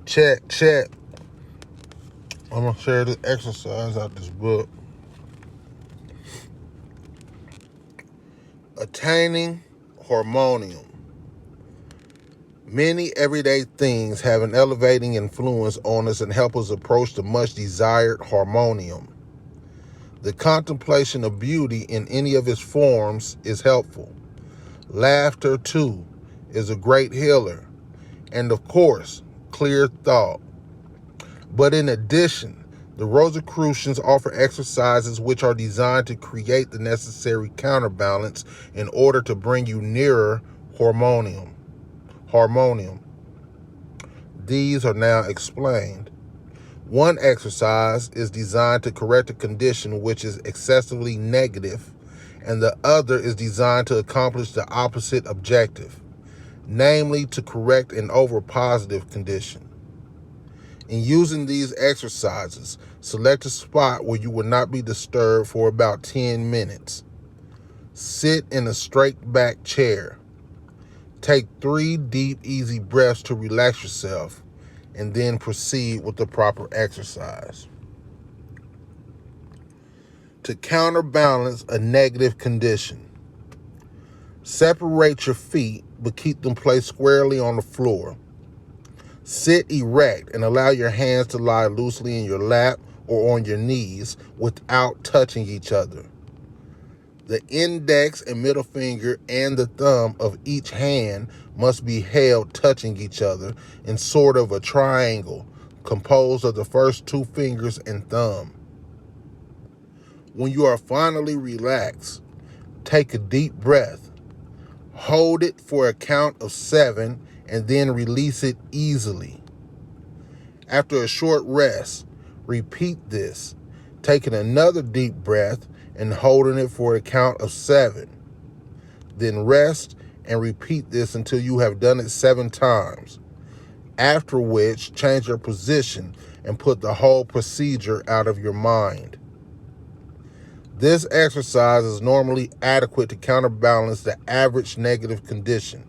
Check. I'm going to share this exercise out this book. Attaining harmonium. Many everyday things have an elevating influence on us and help us approach the much desired harmonium. The contemplation of beauty in any of its forms is helpful. Laughter, too, is a great healer. And of course, clear thought. But in addition, the Rosicrucians offer exercises which are designed to create the necessary counterbalance in order to bring you nearer harmonium. These are now explained. One exercise is designed to correct a condition which is excessively negative, and the other is designed to accomplish the opposite objective, namely to correct an over-positive condition. In using these exercises, select a spot where you will not be disturbed for about 10 minutes. Sit in a straight back chair. Take 3 deep, easy breaths to relax yourself, and then proceed with the proper exercise. To counterbalance a negative condition, separate your feet but keep them placed squarely on the floor. Sit erect and allow your hands to lie loosely in your lap or on your knees without touching each other. The index and middle finger and the thumb of each hand must be held touching each other in sort of a triangle composed of the first 2 fingers and thumb. When you are finally relaxed, take a deep breath. Hold it for a count of 7 and then release it easily. After a short rest, repeat this, taking another deep breath and holding it for a count of 7. Then rest and repeat this until you have done it 7 times, after which change your position and put the whole procedure out of your mind. This exercise is normally adequate to counterbalance the average negative condition.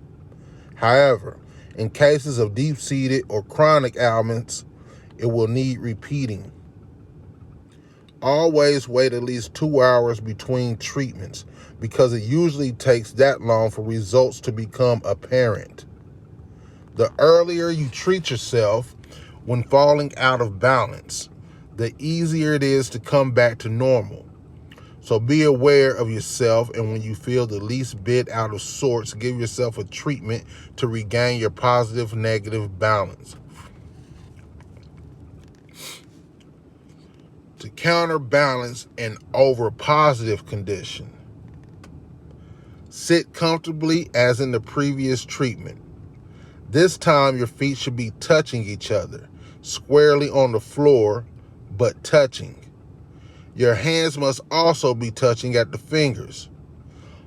However, in cases of deep-seated or chronic ailments, it will need repeating. Always wait at least 2 hours between treatments because it usually takes that long for results to become apparent. The earlier you treat yourself when falling out of balance, the easier it is to come back to normal. So be aware of yourself, and when you feel the least bit out of sorts, give yourself a treatment to regain your positive-negative balance. To counterbalance an over-positive condition, sit comfortably as in the previous treatment. This time your feet should be touching each other, squarely on the floor, but touching. Your hands must also be touching at the fingers.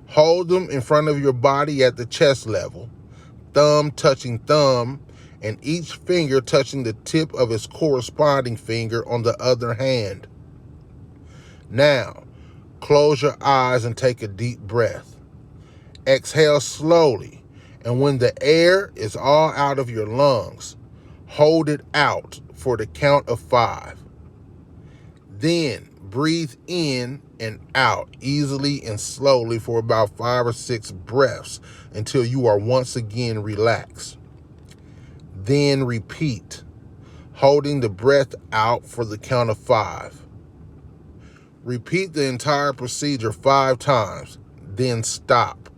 Hold them in front of your body at the chest level, thumb touching thumb, and each finger touching the tip of its corresponding finger on the other hand. Now, close your eyes and take a deep breath. Exhale slowly, and when the air is all out of your lungs, hold it out for the count of 5. Then breathe in and out easily and slowly for about 5 or 6 breaths until you are once again relaxed. Then repeat, holding the breath out for the count of 5. Repeat the entire procedure 5 times, then stop.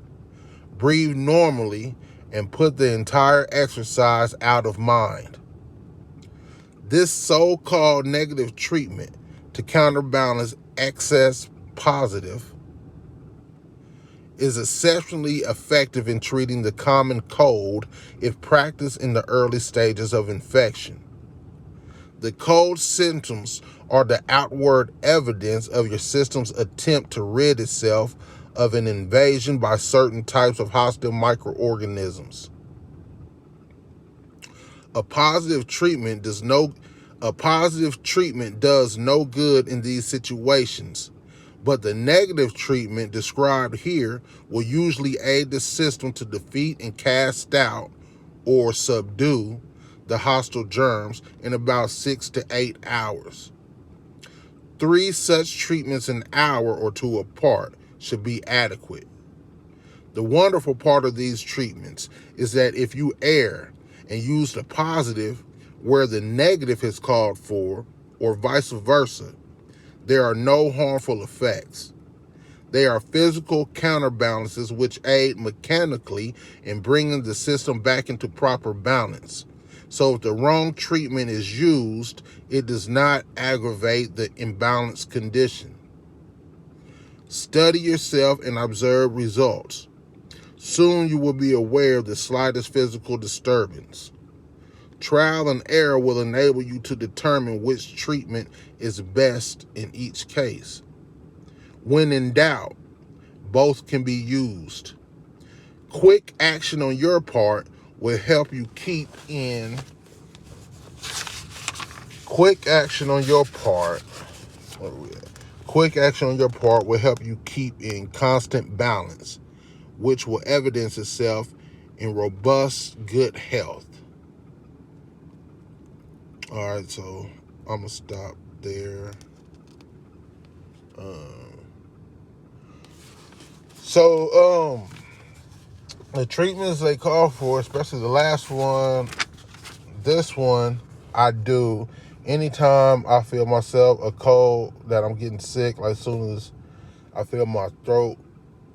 Breathe normally and put the entire exercise out of mind. This so-called negative treatment to counterbalance excess positive is exceptionally effective in treating the common cold if practiced in the early stages of infection. The cold symptoms are the outward evidence of your system's attempt to rid itself of an invasion by certain types of hostile microorganisms. A positive treatment does no good in these situations, but the negative treatment described here will usually aid the system to defeat and cast out or subdue the hostile germs in about 6 to 8 hours. 3 such treatments an hour or 2 apart should be adequate. The wonderful part of these treatments is that if you err and use the positive where the negative is called for, or vice versa, there are no harmful effects. They are physical counterbalances which aid mechanically in bringing the system back into proper balance. So if the wrong treatment is used, it does not aggravate the imbalanced condition. Study yourself and observe results. Soon you will be aware of the slightest physical disturbance. Trial and error will enable you to determine which treatment is best in each case. When in doubt, both can be used. Quick action on your part will help you keep in Quick action on your part will help you keep in constant balance, which will evidence itself in robust, good health. All right, so I'm going to stop there. The treatments they call for, especially the last one, this one I do anytime I feel myself a cold, that I'm getting sick, like as soon as I feel my throat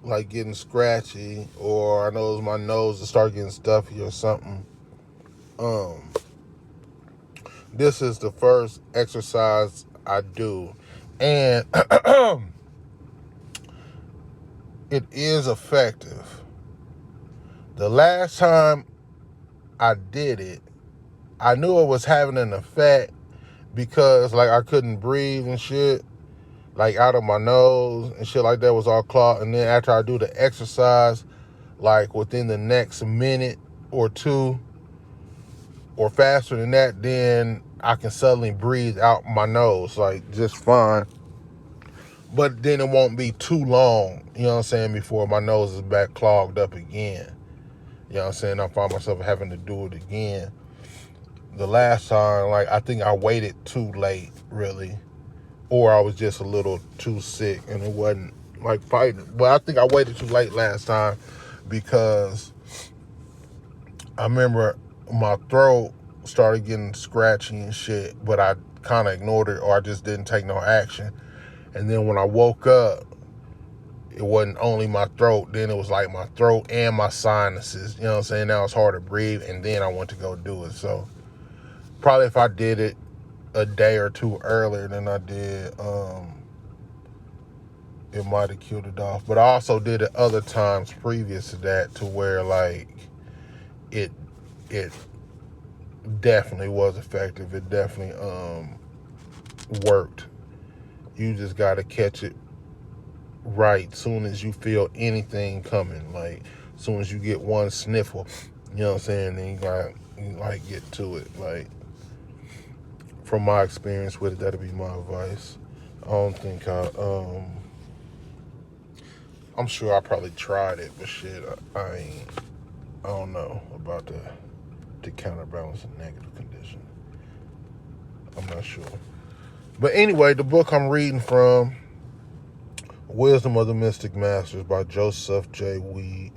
like getting scratchy, or I know my nose to start getting stuffy or something. This is the first exercise I do, and it is effective. The last time I did it, I knew it was having an effect because like I couldn't breathe and shit, like out of my nose and shit like that was all clogged. And then after I do the exercise, like within the next minute or two, or faster than that, then I can suddenly breathe out my nose, like just fine. But then it won't be too long, you know what I'm saying, before my nose is back clogged up again. You know what I'm saying? I find myself having to do it again. The last time, like, I think I waited too late, really. Or I was just a little too sick and it wasn't, like, fighting. But I think I waited too late last time because I remember my throat started getting scratchy and shit, but I kind of ignored it, or I just didn't take no action. And then when I woke up, it wasn't only my throat. Then it was like my throat and my sinuses. You know what I'm saying? Now it's hard to breathe. And then I went to go do it. So probably if I did it a day or two earlier than I did, it might have killed it off. But I also did it other times previous to that, to where like it definitely was effective. It definitely worked. You just got to catch it right soon as you feel anything coming. Like soon as you get one sniffle, you know what I'm saying, then you like get to it. Like from my experience with it, that'll be my advice. I don't think I'm sure I probably tried it, but shit, I don't know about the counterbalance a negative condition. I'm not sure. But anyway, the book I'm reading from, Wisdom of the Mystic Masters by Joseph J. Weed.